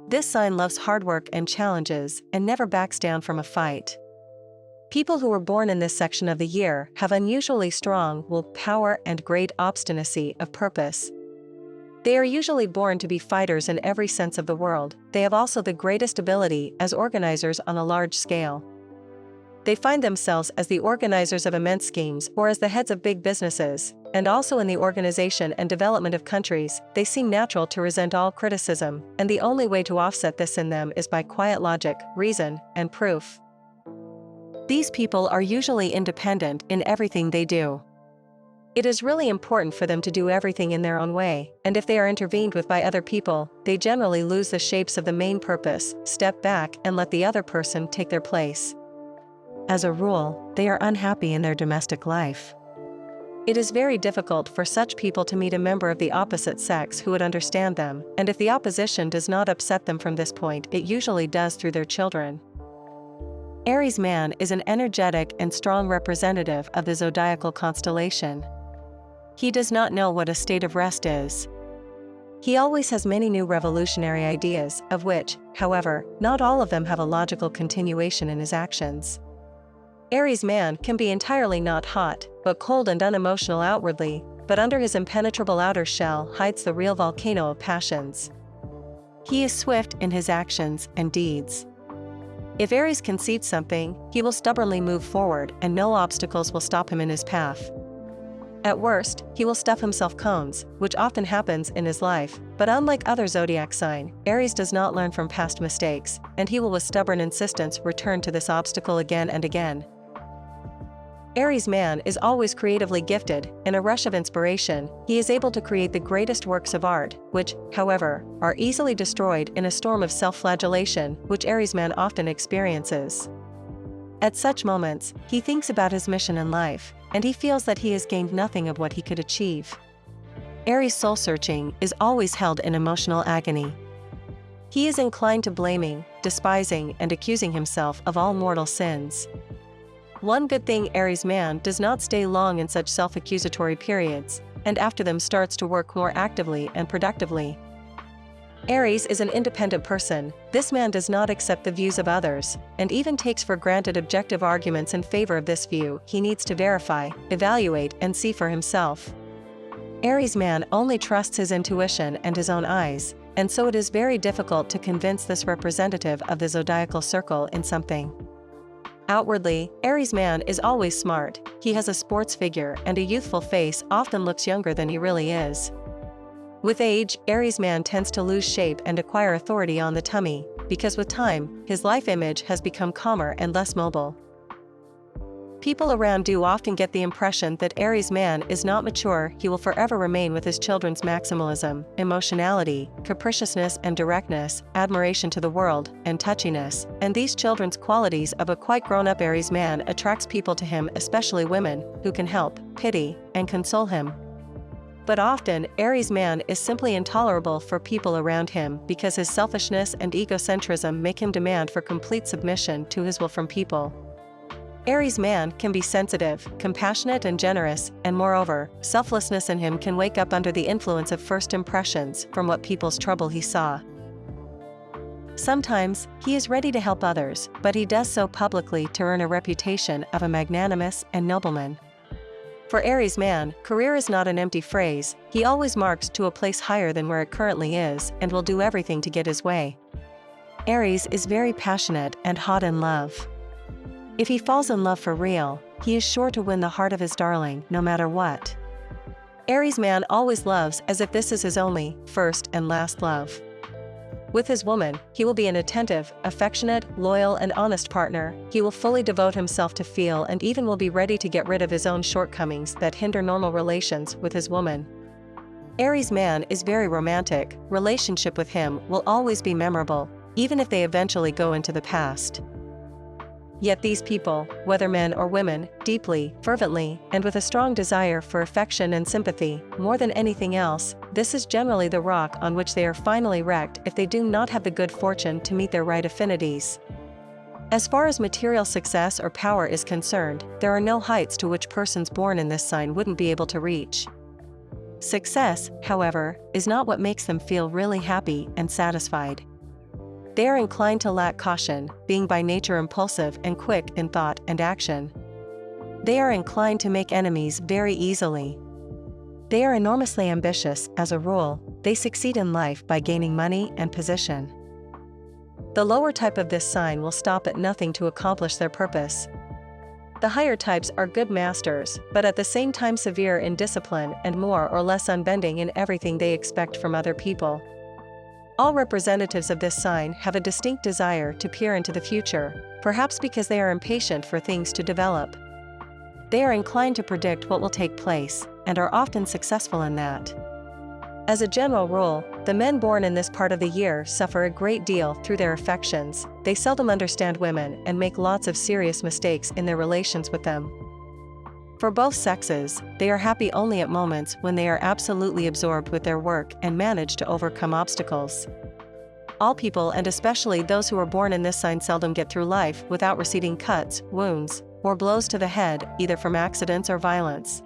This sign loves hard work and challenges and never backs down from a fight. People who were born in this section of the year have unusually strong will power and great obstinacy of purpose. They are usually born to be fighters in every sense of the word. They have also the greatest ability as organizers on a large scale. They find themselves as the organizers of immense schemes or as the heads of big businesses, and also in the organization and development of countries. They seem natural to resent all criticism, and the only way to offset this in them is by quiet logic, reason, and proof. These people are usually independent in everything they do. It is really important for them to do everything in their own way, and if they are intervened with by other people, they generally lose the shapes of the main purpose, step back and let the other person take their place. As a rule, they are unhappy in their domestic life. It is very difficult for such people to meet a member of the opposite sex who would understand them, and if the opposition does not upset them from this point, it usually does through their children. Aries man is an energetic and strong representative of the zodiacal constellation. He does not know what a state of rest is. He always has many new revolutionary ideas, of which, however, not all of them have a logical continuation in his actions. Aries man can be entirely not hot, but cold and unemotional outwardly, but under his impenetrable outer shell hides the real volcano of passions. He is swift in his actions and deeds. If Aries concedes something, he will stubbornly move forward and no obstacles will stop him in his path. At worst, he will stuff himself cones, which often happens in his life, but unlike other zodiac sign, Aries does not learn from past mistakes, and he will with stubborn insistence return to this obstacle again and again. Aries man is always creatively gifted. In a rush of inspiration, he is able to create the greatest works of art, which, however, are easily destroyed in a storm of self-flagellation, which Aries man often experiences. At such moments, he thinks about his mission in life, and he feels that he has gained nothing of what he could achieve. Aries soul-searching is always held in emotional agony. He is inclined to blaming, despising, and accusing himself of all mortal sins. One good thing Aries man does not stay long in such self-accusatory periods, and after them starts to work more actively and productively. Aries is an independent person. This man does not accept the views of others, and even takes for granted objective arguments in favor of this view. He needs to verify, evaluate, and see for himself. Aries man only trusts his intuition and his own eyes, and so it is very difficult to convince this representative of the zodiacal circle in something. Outwardly, Aries man is always smart. He has a sports figure and a youthful face, often looks younger than he really is. With age, Aries man tends to lose shape and acquire authority on the tummy, because with time, his life image has become calmer and less mobile. People around do often get the impression that Aries man is not mature. He will forever remain with his children's maximalism, emotionality, capriciousness and directness, admiration to the world, and touchiness, and these children's qualities of a quite grown-up Aries man attracts people to him, especially women, who can help, pity, and console him. But often, Aries man is simply intolerable for people around him because his selfishness and egocentrism make him demand for complete submission to his will from people. Aries man can be sensitive, compassionate and generous, and moreover, selflessness in him can wake up under the influence of first impressions from what people's trouble he saw. Sometimes, he is ready to help others, but he does so publicly to earn a reputation of a magnanimous and nobleman. For Aries man, career is not an empty phrase. He always marks to a place higher than where it currently is, and will do everything to get his way. Aries is very passionate and hot in love. If he falls in love for real, he is sure to win the heart of his darling, no matter what. Aries man always loves as if this is his only, first and last love. With his woman, he will be an attentive, affectionate, loyal and honest partner. He will fully devote himself to feel and even will be ready to get rid of his own shortcomings that hinder normal relations with his woman. Aries man is very romantic. Relationship with him will always be memorable, even if they eventually go into the past. Yet these people, whether men or women, deeply, fervently, and with a strong desire for affection and sympathy, more than anything else, this is generally the rock on which they are finally wrecked if they do not have the good fortune to meet their right affinities. As far as material success or power is concerned, there are no heights to which persons born in this sign wouldn't be able to reach. Success, however, is not what makes them feel really happy and satisfied. They are inclined to lack caution, being by nature impulsive and quick in thought and action. They are inclined to make enemies very easily. They are enormously ambitious. As a rule, they succeed in life by gaining money and position. The lower type of this sign will stop at nothing to accomplish their purpose. The higher types are good masters, but at the same time severe in discipline and more or less unbending in everything they expect from other people. All representatives of this sign have a distinct desire to peer into the future, perhaps because they are impatient for things to develop. They are inclined to predict what will take place, and are often successful in that. As a general rule, the men born in this part of the year suffer a great deal through their affections. They seldom understand women and make lots of serious mistakes in their relations with them. For both sexes, they are happy only at moments when they are absolutely absorbed with their work and manage to overcome obstacles. All people, and especially those who are born in this sign, seldom get through life without receiving cuts, wounds, or blows to the head, either from accidents or violence.